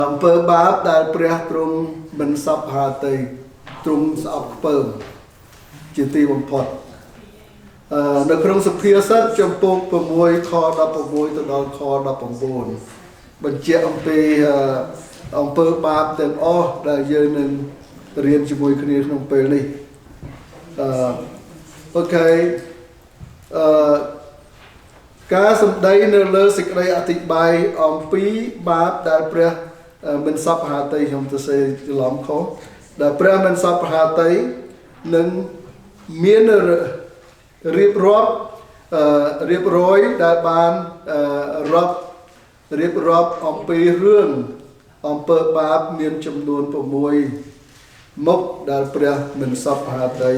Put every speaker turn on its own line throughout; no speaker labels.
អំពើបាបដែលព្រះទ្រង់មិនសពហាតីទ្រង់ស្អប់ខ្ពើមជាទីបំផុតនៅក្នុងសុភាសិតចំពោះ6ខ16ទៅដល់ខ19បញ្ជាក់អំពីអំពើបាបទាំងអស់ដែលយើងនឹងរៀនជាមួយគ្នាក្នុងពេលនេះអូខេការសម្ដីនៅលើសេចក្តីអធិប្បាយអំពីបាបដែលព្រះមិនសពហាតីខ្ញុំទៅសេច្រឡំខុសដែលព្រះមិនសពហាតីនឹងមានរៀបរាប់រៀបរយដែលបានរៀបរាប់អំពីរឿងអំពើបាបមានចំនួន6មុខដែលព្រះមិនសពហាតី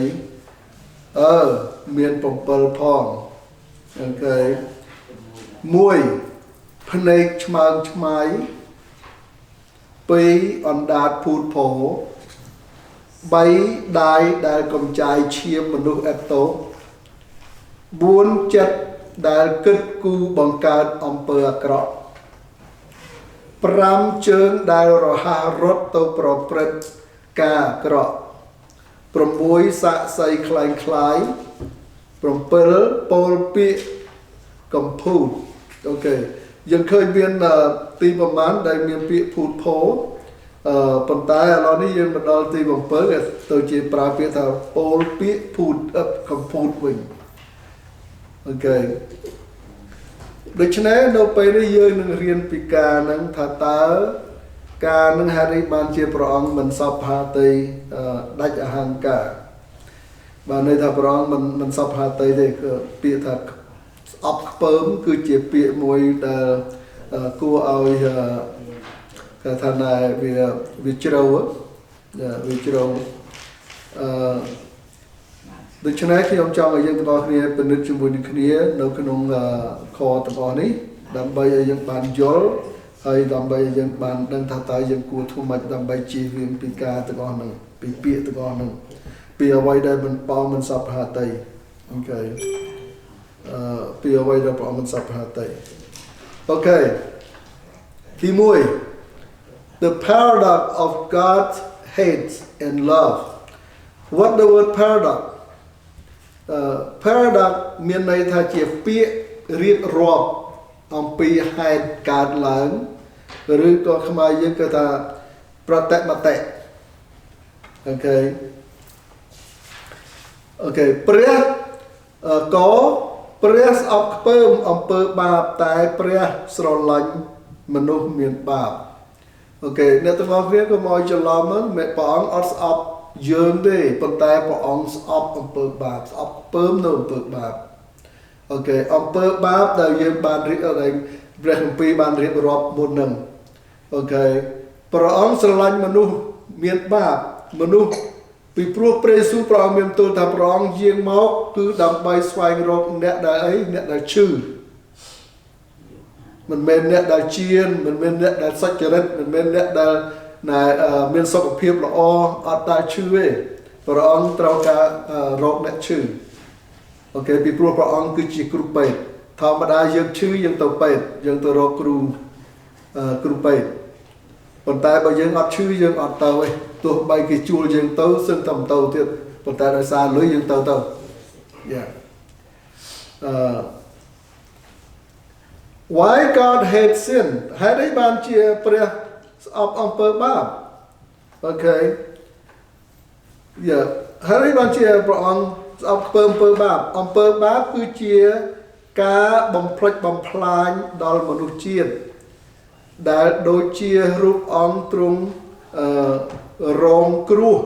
មាន7ផងអូខេ1ភ្នែកឆ្មើងឆ្មៃ2អណ្ដាតភូតផោ3ដាយដែលកំចាយឈាមមនុស្សអតោ4ចិត្តដែលគិតគូរបង្កើតអំពើអាក្រក់5ជើងដែលរហ័សរត់ទៅប្រព្រឹត្តការអាក្រក់6សាក្សីคล้าย7ពោលពាក្យកំភូតអូខេយើងឃើញមានទីប្រមាណដែលមានពាក្យភូតផោប៉ុន្តែឥឡូវនេះយើងមកដល់ទី7ទៅជាប្រើពាក្យថាពោលពាក្យភូតកំភូតវិញអូខេដូច្នេះនៅពេលនេះយើងនឹងរៀនពីការនឹងថាតើការនឹងហេតុអីបានជាព្រះអង្គមិនសពហាតីដាច់អហង្ការបានន័យថាព្រះអង្គមិនសពហាតីទេគឺពាក្យថាស្អប់ខ្ពើមគឺជាពាក្យមួយដែលគួរឲ្យគេថាណែវាជ្រៅវាជ្រៅដូច្នេះខ្ញុំចង់ឲ្យយើងទាំងអស់គ្នាពិនិត្យជាមួយនឹងគ្នានៅក្នុងខទាំងអស់នេះដើម្បីឲ្យយើងបានយល់ហើយដើម្បីឲ្យយើងបានដឹងថាតើយើងគួរធ្វើម៉េចដើម្បីជៀសវាងពីការទាំងអស់ហ្នឹងពីពាក្យទាំងអស់ហ្នឹងពីអ្វីដែលមិនសពហាតីអូខេពីអ្វីដែលព្រះអង្គមិនសពហាតីអូខេទី1 The paradox of God's hate and love what the word paradox paradox មានន័យថាជាពាក្យរៀបរាប់អំពីហេតុកើតឡើងឬក៏ខ្មែរយើងគេថាប្រតិបត្តិអូខេព្រះក៏ព្រះស្អប់ខ្ពើមអំពើបាបតែព្រះស្រឡាញ់មនុស្សមានបាបអូខេអ្នកទាំងអស់គ្នាក៏មកច្រឡំហ្នឹងព្រះអង្គអត់ស្អប់យើងទេប៉ុន្តែព្រះអង្គស្អប់អំពើបាបស្អប់ខ្ពើមនៅអំពើបាបអូខេអំពើបាបដែលយើងបានរៀបព្រះគម្ពីរបានរៀបរាប់មុនហ្នឹងអូខេព្រះអង្គស្រឡាញ់មនុស្សមានបាបមនុស្សពីព្រោះព្រះយេស៊ូវព្រះអង្គមានបន្ទូលថាព្រះអង្គយាងមកគឺដើម្បីស្វែងរកអ្នកដែលអ្នកដែលឈឺមិនមែនអ្នកដែលជៀនមិនមែនអ្នកដែលសុចរិតមិនមែនអ្នកដែលមានសុខភាពល្អអត់ដែលឈឺទេព្រះអង្គត្រូវការរកអ្នកឈឺអូខេពីព្រោះព្រះអង្គគឺជាគ្រូពេទ្យធម្មតាយើងឈឺយើងទៅពេទ្យយើងទៅរកគ្រូពេទ្យប៉ុន្តែបើយើងអត់ឈឺយើងអត់ទៅទេទោះបីគេជួលយើងទៅសឹងតែមិនទៅទៀតប៉ុន្តែដោយសារលុយយើងទៅយ៉ាwhy God hates sin ហេតុអីបានជាព្រះស្អប់អំពើបាបអូខេយ៉ាហើយបានជាព្រះអង្គស្អប់ខ្ពើមអំពើបាបគឺជាការបំផ្លិចបំផ្លាញដល់មនុស្សជាតិដែលដូចជារូបអង្គទ្រង់រងគ្រោះ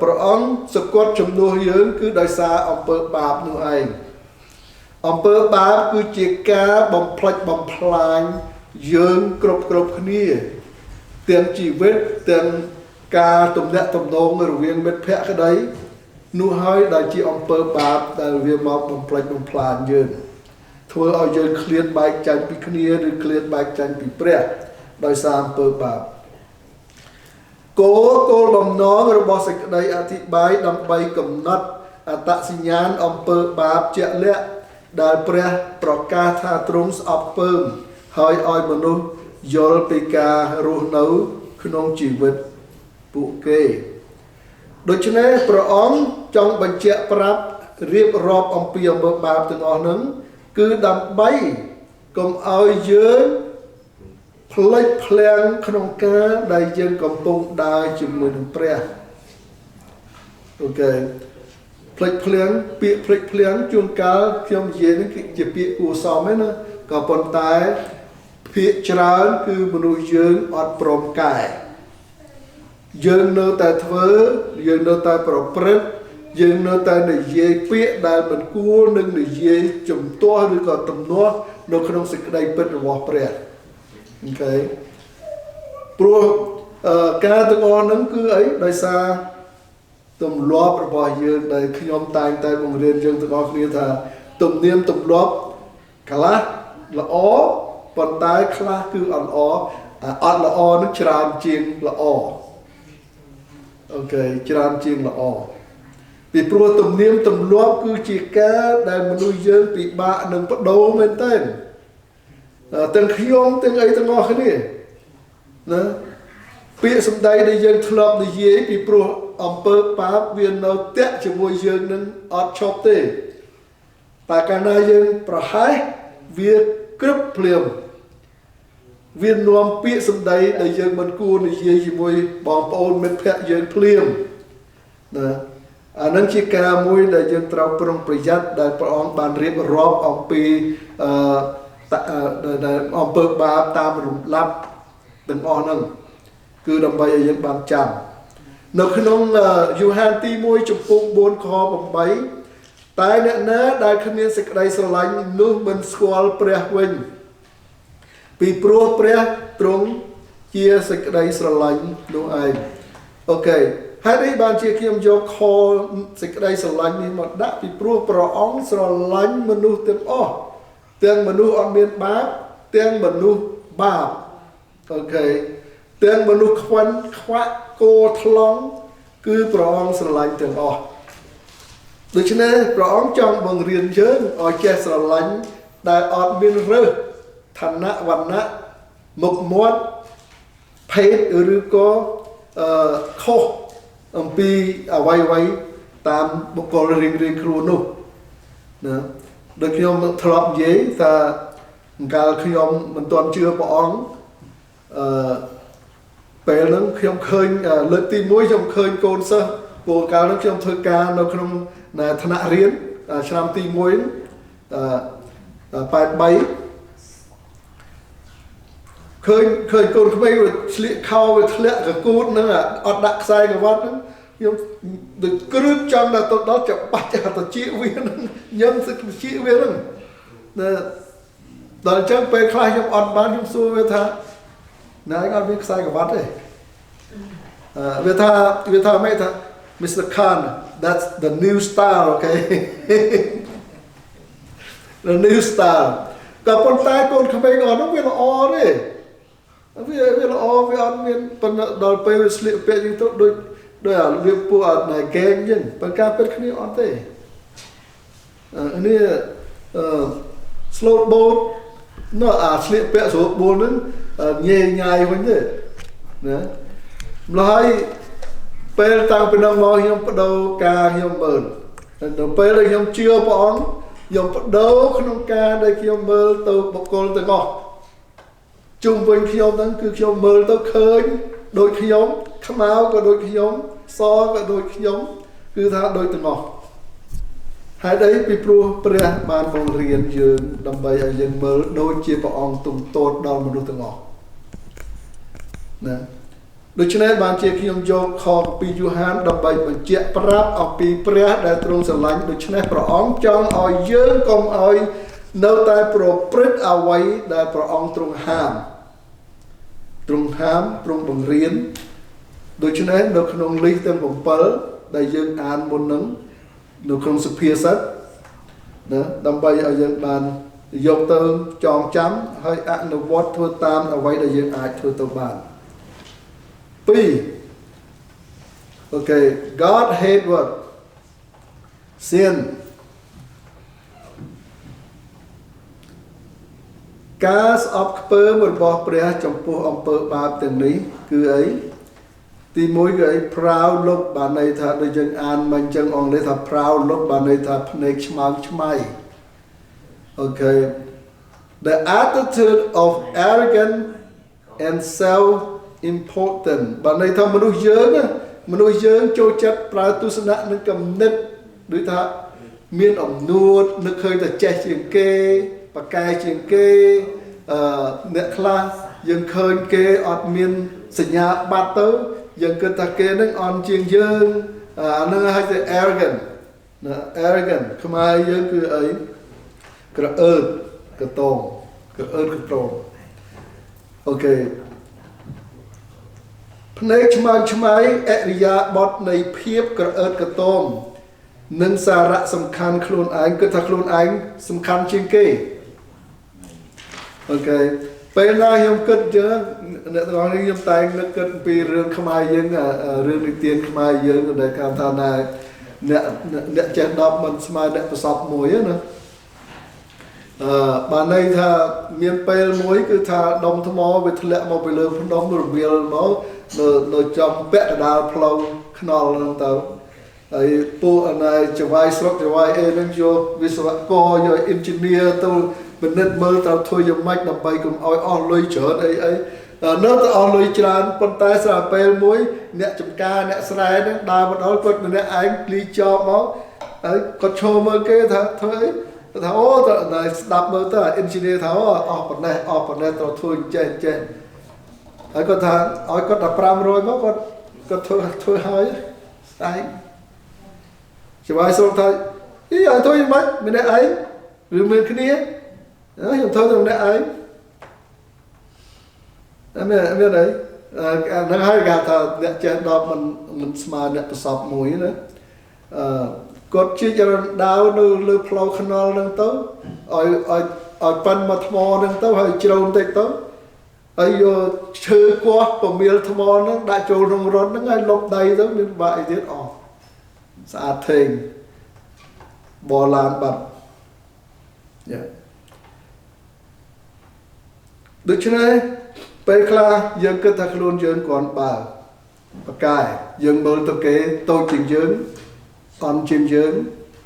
ព្រះអង្គសក្តិជំនួសយើងគឺដោយសារអំពើបាបនោះឯងអំពើបាបគឺជាការបំផ្លិចបំផ្លាញយើងគ្រប់គ្នាទាំងជីវិតទាំងការទំនាក់ទំនងរវាងមិត្តភក្តិក្តីនោះហើយដែលជាអំពើបាបដែលវាមកបំផ្លិចបំផ្លាញយើងធ្វើឲ្យយើងឃ្លាតបែកចាញ់ពីគ្នាឬឃ្លាតបែកចាញ់ពីព្រះដោយសារអំពើបាបគោលបំណងរបស់សេចក្តីអធិប្បាយដើម្បីកំណត់អត្តសញ្ញាណអំពើបាបជាក់លាក់ដែលព្រះប្រកាសថាទ្រង់ស្អប់ខ្ពើម ហើយឲ្យមនុស្ស យល់ពីការរស់នៅក្នុងជីវិតពួកគេដូច្នេះព្រះអង្គចង់បញ្ជាក់ប្រាប់រៀបរាប់អំពីអំពើបាបទាំងអស់ហ្នឹងគឺដើម្បីកុំឲ្យយើងផ្លេចភ្លាំងក្នុងការដែលយើងកំពុងដើរជាមួយនឹងព្រះអូខេផ្លេចភ្លាំងពាក្យផ្លេចភ្លាំងជួនកាលខ្ញុំនិយាយនេះគឺជាពាក្យគួរសមទេណាក៏ប៉ុន្តែភាគច្រើនគឺមនុស្សយើងអត់ព្រមកែយើងនៅតែធ្វើយើងនៅតែប្រព្រឹត្តយើងនៅតែនិយាយពាក្យដែលមិនគួរនឹងនិយាយជំទាស់ឬក៏ទំនាស់នៅក្នុងសេចក្តីពិតរបស់ព្រះអូខេព្រោះការទាំងអស់ហ្នឹងគឺអីដោយសារទម្លាប់របស់យើងដែលខ្ញុំតែងតែបង្រៀនយើងទាំងអស់គ្នាថាទំនៀមទម្លាប់ខ្លះល្អប៉ុន្តែខ្លះគឺអត់ល្អអត់ល្អនឹងច្រើនជាងល្អអូខេច្រើនជាងល្អពីព្រោះទំនៀមទម្លាប់គឺជាការដែលមនុស្សយើងពិបាកនឹងបដូរមែនតើទាំងខ្ញុំទាំងអីទាំងអស់គ្នាណាពាក្យសម្ដីដែលយើងធ្លាប់និយាយពីព្រោះអំពើបាបវានៅតាក់ជាមួយយើងនឹងអត់ឈប់ទេតែកាលណាយើងប្រហែសវាក្រឹបភ្លាមវានាំពាក្យសម្ដីដែលយើងមិនគួរនិយាយជាមួយបងប្អូនមិត្តភក្តិយើងភ្លាមណាអានឹងជាការមួយដែលយើងត្រូវប្រុងប្រយ័ត្នដែលព្រះអង្គបានរៀបរាប់អំពីអំពើបាបតាមរំដាប់ទាំងអស់ហ្នឹងគឺដើម្បីឲ្យយើងបានចាំនៅក្នុងយូហានទី1ចំពុក4ខ8តែអ្នកណាដែលគ្មានសេចក្តីស្រឡាញ់នោះមិនស្គាល់ព្រះវិញពីព្រោះព្រះទ្រង់ជាសេចក្តីស្រឡាញ់នោះឯងអូខេហើយនេះបានជាខ្ញុំយកខសេចក្តីស្រឡាញ់នេះមកដាក់ពីព្រោះព្រះអង្គស្រឡាញ់មនុស្សទាំងអស់ទាំងមនុស្សអត់មានបាបទាំងមនុស្សបាបអូខេទាំងមនុស្សខ្វិនខ្វាក់គោថ្លង់គឺព្រះអង្គស្រឡាញ់ទាំងអស់ដូច្នេះព្រះអង្គចង់បង្រៀនយើងឲ្យចេះស្រឡាញ់ដែលអត់មានរើសឋានៈវណ្ណៈមុខមាត់ភេទឬក៏ខុសអំពីអ្វីៗតាមបុគ្គលរៀងៗខ្លួននោះណាដូចខ្ញុំធ្លាប់និយាយថាកាលខ្ញុំមិនទាន់ជឿព្រះអង្គពេលហ្នឹងខ្ញុំឃើញលើកទី1ខ្ញុំឃើញកូនសិស្សពលកាលហ្នឹងខ្ញុំធ្វើការនៅក្នុងថ្នាក់រៀនឆ្នាំទី1 83ឃើញកូនក្មេងវាឆ្លៀកខោវាធ្លាក់កកូតហ្នឹងអត់ដាក់ខ្សែក្រវ៉ាត់ហ្នឹងខ្ញុំដូចគ្រឹបចង់ដល់ទៅដល់ច្បាស់ចាស់ទៅជាវាហ្នឹងញ៉ាំទឹកជាវាហ្នឹងដល់អញ្ចឹងពេលខ្លះខ្ញុំអត់បានខ្ញុំសួរវាថាណែអត់មានខ្សែក្រវ៉ាត់ទេវាថាម៉េចថា Mr. Khan that's the new style okay the new style ក៏ប៉ុន្តែកូនក្មេងអត់នោះវាល្អទេវាល្អវាអត់មានប៉ុន្តែដល់ពេលវាស្លៀកពាក់យ៉ាងទៅដូចរបៀបពួកអត់ណែកែងចឹងបើការពិតគ្នាអត់ទេនេះslow boat នោះស្លៀកពាក់ស្រួលបួលហ្នឹងញ៉េញ៉ាយវិញទេណាម្ល៉េះហើយពេលតាំងពីនោះមកខ្ញុំបដូរការខ្ញុំមើលដល់ពេលដែលខ្ញុំជឿព្រះអង្គខ្ញុំបដូរក្នុងការដែលខ្ញុំមើលទៅបុគ្គលទាំងអស់ជុំវិញខ្ញុំហ្នឹងគឺខ្ញុំមើលទៅឃើញដូចខ្ញុំខ្មៅក៏ដូចខ្ញុំសក៏ដូចខ្ញុំគឺថាដូចទាំងអស់ហេតុអីពីព្រោះព្រះបានបង្រៀនយើងដើម្បីឲ្យយើងមើលដូចជាព្រះអង្គទុំតូចដល់មនុស្សទាំងអស់ណាដូច្នេះបានជាខ្ញុំយកខពីយូហានដើម្បីបញ្ជាក់ប្រាប់អំពីព្រះដែលទ្រង់ស្រឡាញ់ដូច្នេះព្រះអង្គចង់ឲ្យយើងកុំឲ្យនៅតែប្រព្រឹត្តអ្វីដែលព្រះអង្គទ្រង់ហាមទ្រង់បង្រៀនដូច្នេះនៅក្នុងលិខទាំង7ដែលយើងអានមុនហ្នឹងនៅក្នុងសុភាសិតណាដើម្បីឲ្យយើងបានយកទៅចងចាំហើយអនុវត្តធ្វើតាមអ្វីដែលយើងអាចធ្វើទៅបាន2 Okay God hate what sin ការស្អប់ខ្ពើមរបស់ព្រះចំពោះអំពើបាបទាំងនេះគឺអីទីមួយគឺអី proud look បានន័យថាដូចយើងអានមិនអញ្ចឹងអង់គ្លេសថា proud look បានន័យថាភ្នែកឆ្មើងឆ្មៃអូខេ the attitude of arrogant and self important បានន័យថាមនុស្សយើងចូលចិត្តប្រើទស្សនៈនិងគំនិតដូចថាមានអំនួតនឹកឃើញតែចេះជាងគេបកកែជាងគេអ្នកខ្លះយើងឃើញគេអត់មានសញ្ញាបត្រទៅយើងគិតថាគេនឹងអន់ជាងយើងអានឹងហៅថា arrogant ណា arrogant ខ្មែរយើងគឺអីក្រអឺតកតងក្រអឺតកតងអូខេភ្នែកឆ្មើងឆ្មៃអរិយាបថនៃភាពក្រអឺតកតងនិងសារៈសំខាន់ខ្លួនឯងគិតថាខ្លួនឯងសំខាន់ជាងគេអូខេពេលណាខ្ញុំគិតចឹងអ្នកទាំងអស់នេះខ្ញុំតែងនឹកគិតពីរឿងខ្មែរយើងរឿងនិទានខ្មែរយើងដែលគេថាណែអ្នកចេះ10មិនស្មើអ្នកប្រសពមួយណាបានន័យថាមានពេលមួយគឺថាដុំថ្មវាធ្លាក់មកពីលើភ្នំរវាលមកនៅចំពាក់កណ្ដាលផ្លូវខ្នល់ហ្នឹងទៅហើយពួកណែចវាយស្រុកចវាយអីហ្នឹងយកវិស្វករយក engineer ទៅពិនិត្យមើលត្រូវធ្វើយ៉ាងម៉េចដើម្បីកុំឲ្យអស់លុយច្រើនអីនៅតែអស់លុយច្រើនប៉ុន្តែស្រាប់ពេលមួយអ្នកចំការអ្នកស្រែហ្នឹងដើរមកដល់គាត់ម្នាក់ឯងលីចោមកហើយគាត់ឈរមើលគេថាធ្វើអីគាត់ថាអូតែស្ដាប់មើលទៅ engineer ថាអស់ប៉ុណ្ណេះត្រូវធ្វើអញ្ចេះហើយគាត់ថាឲ្យគាត់តែ500មកគាត់ធ្វើហើយស្អែកច្បាស់ស្រុកថាអីឲ្យធ្វើយ៉ាងម៉េចម្នាក់ឯងឬមើលគ្នាខ្ញុំធ្វើទៅម្នាក់ឯងមានអីហ្នឹងហើយគេថាអ្នកចេះ10មិនស្មើអ្នកប្រសពមួយណាគាត់ជិះចរន្តដាវនៅលើផ្លូវខ្នល់ហ្នឹងទៅឲ្យប៉ិនមកថ្មហ្នឹងទៅហើយជ្រៅបន្តិចទៅហើយយកឈើគាស់ប្រមៀលថ្មហ្នឹងដាក់ចូលក្នុងរត់ហ្នឹងហើយលុបដៃទៅមានបាក់អីទៀតអស់ស្អាតថេងបរឡានបាត់យ៉ាដូច្នេះពេលខ្លះយើងគិតថាខ្លួនយើងគ្រាន់បើបកកាយយើងមើលទៅគេតូចជាងយើងអន់ជាងយើង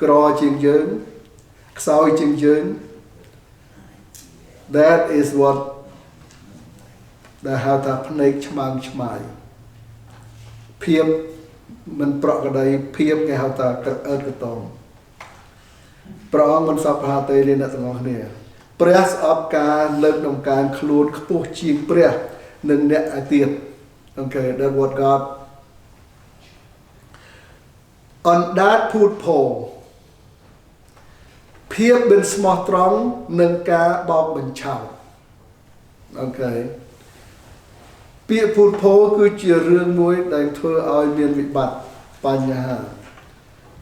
ក្រជាងយើងខ្សោយជាងយើង that is what ដែលហៅថាភ្នែកឆ្មើងឆ្មៃភាពមិនប្រក្រតីភាពគេហៅថាក្រអឺតកតងព្រះអង្គមិនសពហាទេអ្នកទាំងអស់គ្នាព្រះស្អប់ការលើកដំកើងខ្លួនខ្ពស់ជាងព្រះនិងអ្នកឯទៀតអូខេ that what God អណ្ដាតភូតផោភាពមិនស្មោះត្រង់នឹងការបោកបញ្ឆោតអូខេពាក្យភូតផោគឺជារឿងមួយដែលធ្វើឲ្យមានវិបត្តិបញ្ហា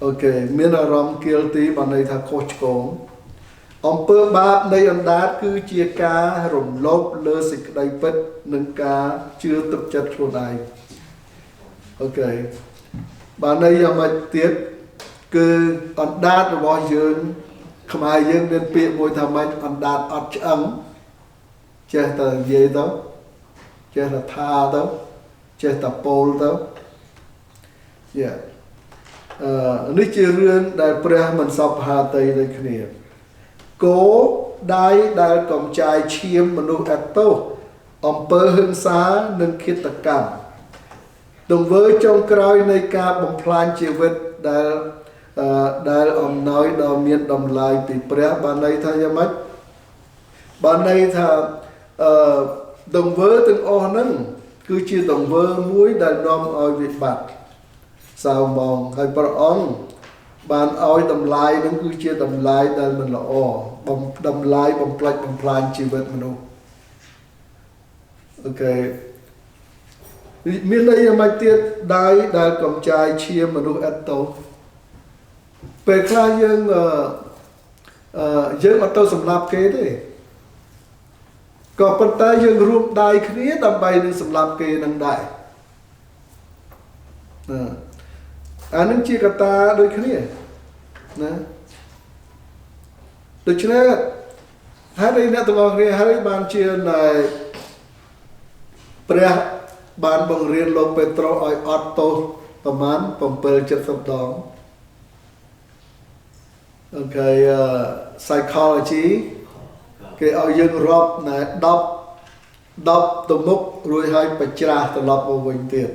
អូខេមានអារម្មណ៍ guilty បានន័យថាខុសឆ្គងអំពើបាបនៃអណ្ដាតគឺជាការរំលោភលើសេចក្តីពិតនិងការជឿទុកចិត្តខ្លួនឯងអូខេបានន័យយ៉ាងម៉េចទៀតគឺអណ្ដាតរបស់យើងខ្មែរយើងមានពាក្យមួយថាម៉េចអណ្ដាតអត់ឆ្អឹងចេះតែនិយាយទៅចេះតែថាទៅចេះតែពោលទៅយ៉ានេះជារឿងដែលព្រះមិនសពហាតីដូចគ្នាគោដៃដែលកំចាយឈាមមនុស្សអតោសអំពើហិង្សានិងឃាតកម្មទង្វើចុងក្រោយនៃការបំផ្លាញជីវិតដែលអំណោយដ៏មានតម្លៃពីព្រះបានន័យថាយ៉ាងម៉េចបានន័យថាទង្វើទាំងអស់ហ្នឹងគឺជាទង្វើមួយដែលនាំឲ្យវិបត្តិសៅហ្មងហើយព្រះអង្គបានឲ្យតម្លៃនឹងគឺជាតម្លៃដែលមិនល្អតម្លៃបំផ្លិចបំផ្លាញជីវិតមនុស្សអូខេមានន័យយ៉ាងម៉េចទៀតដៃដែលកំចាយឈាមមនុស្សឥតទោសពេលខ្លះយើងអត់ទៅសម្លាប់គេទេក៏ប៉ុន្តែយើងរួមដៃគ្នាដើម្បីនឹងសម្លាប់គេនឹងដែរអានឹងជាកត្តាដូចគ្នាណាដូច្នេះ Hari nak tengok ni hari ban chia nàyព្រះបានបង្រៀនលោកពេត្រុសឲ្យអត់ទោសប្រមាណ770ដងអូខេ psychology គេឲ្យយើងរាប់ណែ10ទៅមុខរួចហើយបច្ច្រាស់ត្រឡប់មកវិញទៀត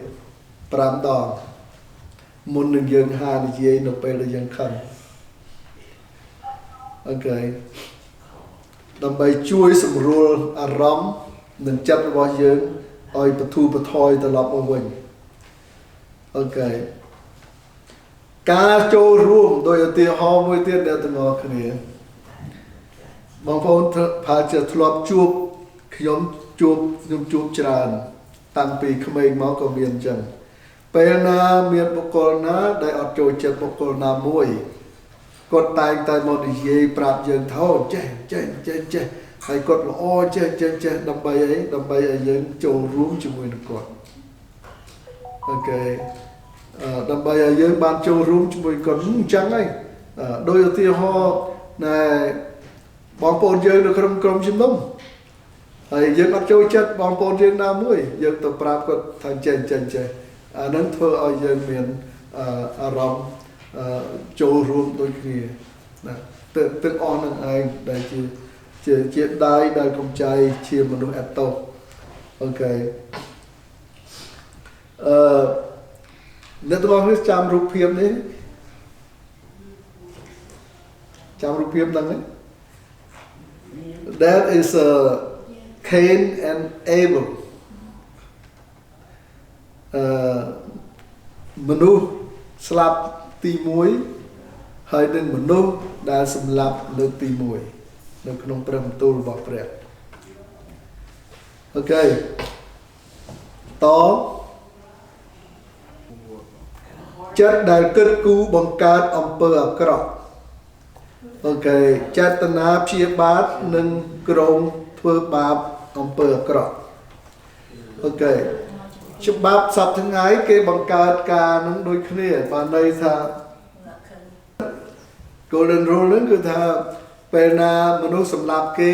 5ដងមុននឹងយើងហានិយាយនៅពេលដែលយើងខឹងអូខេដើម្បីជួយសម្រួលអារម្មណ៍និងចិត្តរបស់យើងឲ្យបទូបថយត្រឡប់មកវិញអូខេការចូលរួមដោយឧទាហរណ៍មួយទៀតដែលទាំងអស់គ្នាបងប្អូនប្រហែលជាធ្លាប់ជួបខ្ញុំជួបច្រើនតាំងពីក្មេងមកក៏មានអញ្ចឹងពេលណាមានបុគ្គលណាដែលអត់ចូលចិត្តបុគ្គលណាមួយគាត់តែងតែមកនិយាយប្រាប់យើងថាចេះហើយគាត់ល្អចេះដើម្បីអីដើម្បីឲ្យយើងចូលរួមជាមួយនឹងគាត់អូខេដើម្បីឲ្យយើងបានចូលរួមជាមួយគាត់អញ្ចឹងហើយដោយឧទាហរណ៍ណែបងប្អូនយើងនៅក្រុមជំនុំហើយយើងអត់ចូលចិត្តបងប្អូនយើងណាមួយយើងទៅប្រាប់គាត់ថាចេះអានឹងធ្វើឲ្យយើងមានអារម្មណ៍ចូលរួមដូចគ្នាណាទឹកអស់នឹងឯងដែលជាដៃដែលកំចៃជាមនុស្សអត់ទោសអូខេអ្នកទាំងអស់នេះចាំរូបភាពនេះចាំរូបភាពហ្នឹង That is Cain and Abel មនុស្សស្លាប់ទី1ហើយនឹងមនុស្សដែលសម្លាប់លើកទី1នៅក្នុងព្រះបន្ទូលរបស់ព្រះអូខេតចិត្តដែលគិតគូរបង្កើតអំពើអាក្រក់អូខេចេតនាព្យាបាទនិងក្រុមធ្វើបាបអំពើអាក្រក់អូខេច្បាប់សពថ្ងៃគេបង្កើតការនឹងដូចគ្នាបានន័យថា Golden Rule ហ្នឹងគឺថាពេលណាមនុស្សសម្លាប់គេ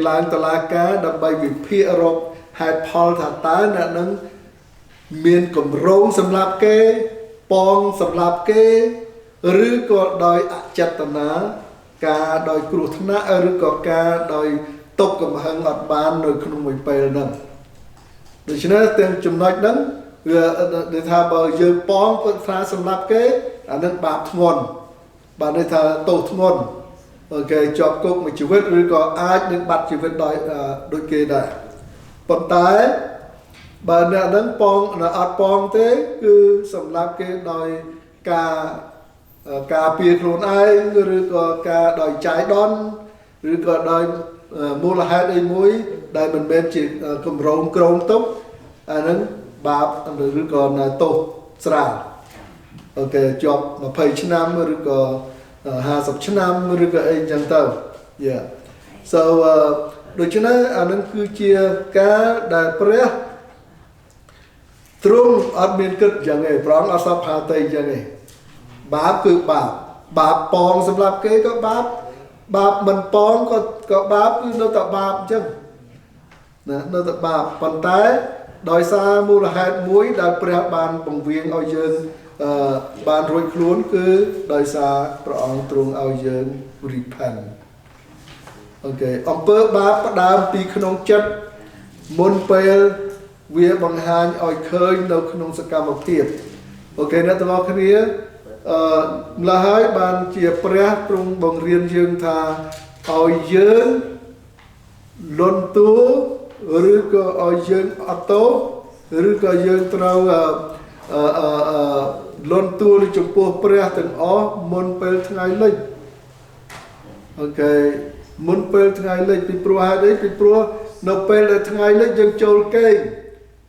ឡើងតុលាការដើម្បីវិភាគរកហេតុផលថាតើអ្នកនឹងមានគម្រោងសម្លាប់គេប៉ងសម្លាប់គេឬក៏ដោយអចេតនាការដោយគ្រោះថ្នាក់ឬក៏ការដោយទុកកំហឹងអត់បាននៅក្នុងមួយពេលហ្នឹងដូច្នេះទាំងចំណុចហ្នឹងវាថាបើយើងប៉ងគាត់ថាសម្លាប់គេអានឹងបាបធ្ងន់បាទន័យថាទោសធ្ងន់អូខេជាប់គុកមួយជីវិតឬក៏អាចនឹងបាត់ជីវិតដោយដូចគេដែរប៉ុន្តែបើអ្នកហ្នឹងប៉ងអត់ប៉ងទេគឺសម្លាប់គេដោយការពារខ្លួនឯងឬក៏ការដោយចាយដន់ឬក៏ដោយមូលហេតុអីមួយដែលមិនមែនជាគម្រោងក្រងទុកអានឹងបាបឬក៏ទោសស្រាលអូខេជាប់20ឆ្នាំឬក៏50ឆ្នាំឬក៏អីចឹងទៅ Yeah so ដូច្នេះអានឹងគឺជាការដែលព្រះទ្រង់អត់មានគិតចឹងទេព្រះអង្គអត់សពផាតីចឹងទេបាបគឺបាបប៉ងសម្រាប់គេក៏បាបមិនប៉ងក៏បាបគឺនៅតែបាបអញ្ចឹងណានៅតែបាបប៉ុន្តែដោយសារមូលហេតុមួយដែលព្រះបានបង្រៀនឲ្យយើងបានរួចខ្លួនគឺដោយសារព្រះអង្គទ្រង់ឲ្យយើង repent អូខេអំពើបាបផ្ដើមពីក្នុងចិត្តមុនពេលវាបង្ហាញឲ្យឃើញនៅក្នុងសកម្មភាពអូខេអ្នកទាំងអស់គ្នាម្ល៉េះហើយបានជាព្រះទ្រង់បង្រៀនយើងថាឲ្យយើងលន់តួឬក៏ឲ្យយើងអត់ទោសឬក៏យើងត្រូវលន់តួចំពោះព្រះទាំងអស់មុនពេលថ្ងៃលិចអូខេមុនពេលថ្ងៃលិចពីព្រោះហេតុអីពីព្រោះនៅពេលដែលថ្ងៃលិចយើងចូលគេង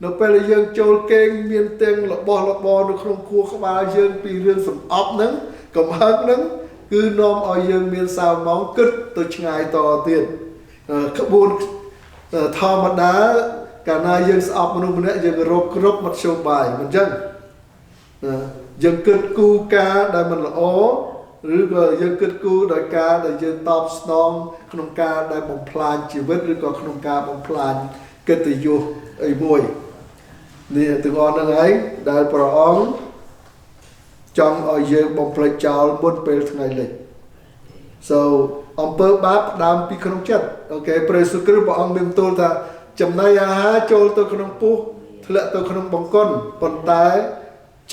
នៅពេលដែលយើងចូលគេងមានទាំងរបស់របរនៅក្នុងខួរក្បាលយើងពីរឿងសំអប់ហ្នឹងកំហឹងហ្នឹងគឺនាំឲ្យយើងមានសៅម៉ងគិតទៅឆ្ងាយតទៀតក្បួនធម្មតាកាលណាយើងស្អប់មនុស្សម្នាក់យើងរកគ្រប់មធ្យោបាយមិនអញ្ចឹងយើងគិតគូរការដែលមិនល្អ ឬក៏យើងគិតគូរដោយការដែលយើងតបស្នងក្នុងការដែលបំផ្លាញជីវិតឬក៏ក្នុងការបំផ្លាញកិត្តិយសអីមួយនេះទាំងអស់ហ្នឹងហើយដែលព្រះអង្គចង់ឲ្យយើងបំភ្លេចចោលមុនពេលថ្ងៃលិច so អំពើបាបផ្ដើមពីក្នុងចិត្តអូខេព្រះយេស៊ូវគ្រីស្ទព្រះអង្គមានបន្ទូលថាចំណីអាហារចូលទៅក្នុងពោះធ្លាក់ទៅក្នុងបង្គន់ប៉ុន្តែ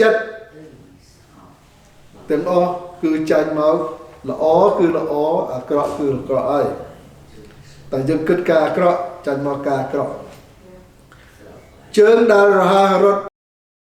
ចិត្តទាំងអស់គឺចាញ់មកល្អគឺល្អអាក្រក់គឺអាក្រក់ហើយតែយើងគិតការអាក្រក់ចាញ់មកការអាក្រក់ជើងដែលរហ័សរត់